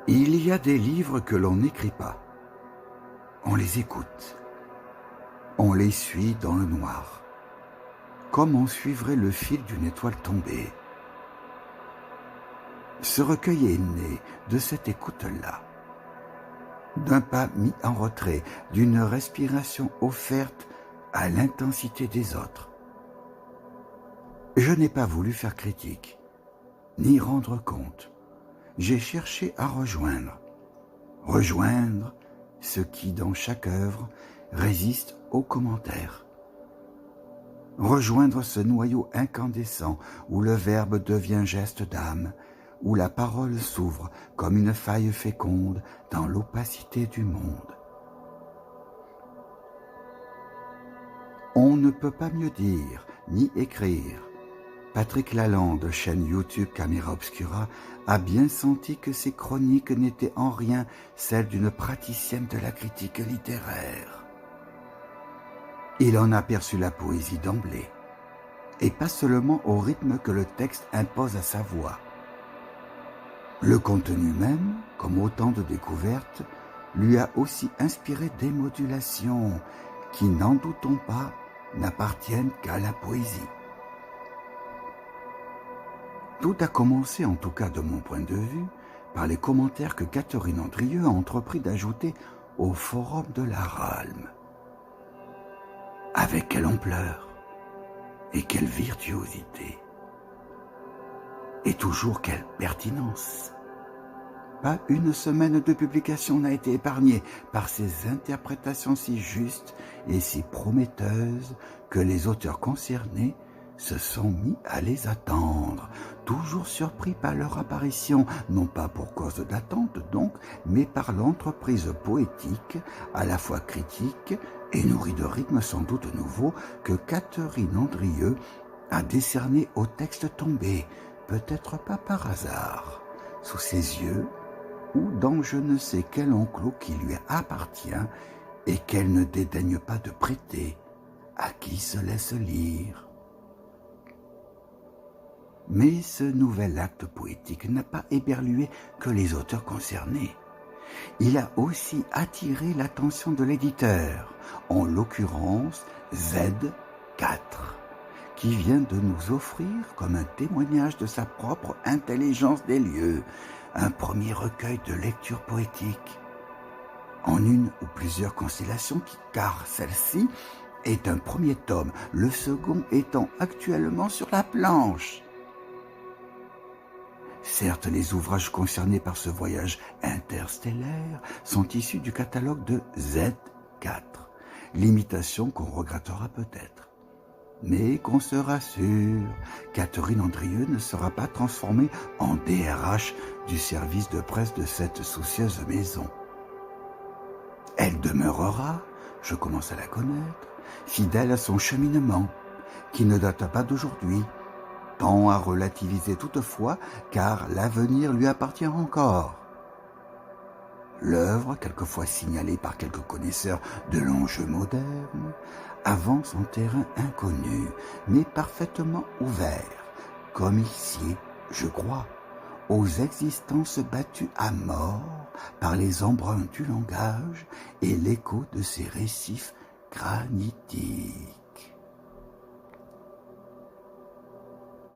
Il y a des livres que l'on n'écrit pas. On les écoute. On les suit dans le noir, comme on suivrait le fil d'une étoile tombée. Ce recueil est né de cette écoute-là, d'un pas mis en retrait, d'une respiration offerte à l'intensité des autres. Je n'ai pas voulu faire critique, ni rendre compte. J'ai cherché à rejoindre ce qui, dans chaque œuvre, résiste aux commentaires. Rejoindre ce noyau incandescent où le verbe devient geste d'âme, où la parole s'ouvre comme une faille féconde dans l'opacité du monde. On ne peut pas mieux dire, ni écrire. Patrick Lalande, chaîne YouTube Caméra Obscura, a bien senti que ses chroniques n'étaient en rien celles d'une praticienne de la critique littéraire. Il en aperçut la poésie d'emblée, et pas seulement au rythme que le texte impose à sa voix. Le contenu même, comme autant de découvertes, lui a aussi inspiré des modulations qui, n'en doutons pas, n'appartiennent qu'à la poésie. Tout a commencé, en tout cas de mon point de vue, par les commentaires que Catherine Andrieux a entrepris d'ajouter au forum de la Ralme. Avec quelle ampleur et quelle virtuosité et toujours quelle pertinence. Pas une semaine de publication n'a été épargnée par ces interprétations si justes et si prometteuses que les auteurs concernés se sont mis à les attendre, toujours surpris par leur apparition, non pas pour cause d'attente donc, mais par l'entreprise poétique, à la fois critique et nourrie de rythmes sans doute nouveaux, que Catherine Andrieux a décerné au texte tombé, peut-être pas par hasard, sous ses yeux, ou dans je ne sais quel enclos qui lui appartient et qu'elle ne dédaigne pas de prêter à qui se laisse lire. Mais ce nouvel acte poétique n'a pas éberlué que les auteurs concernés. Il a aussi attiré l'attention de l'éditeur, en l'occurrence Z4, qui vient de nous offrir, comme un témoignage de sa propre intelligence des lieux, un premier recueil de lecture poétique, en une ou plusieurs constellations, car celle-ci est un premier tome, le second étant actuellement sur la planche. Certes, les ouvrages concernés par ce voyage interstellaire sont issus du catalogue de Z4, limitation qu'on regrettera peut-être. Mais qu'on se rassure, Catherine Andrieux ne sera pas transformée en DRH du service de presse de cette soucieuse maison. Elle demeurera, je commence à la connaître, fidèle à son cheminement, qui ne date pas d'aujourd'hui, tend à relativiser toutefois, car l'avenir lui appartient encore. L'œuvre, quelquefois signalée par quelques connaisseurs de l'enjeu moderne, avance en terrain inconnu, mais parfaitement ouvert, comme ici, je crois, aux existences battues à mort par les embruns du langage et l'écho de ces récifs granitiques.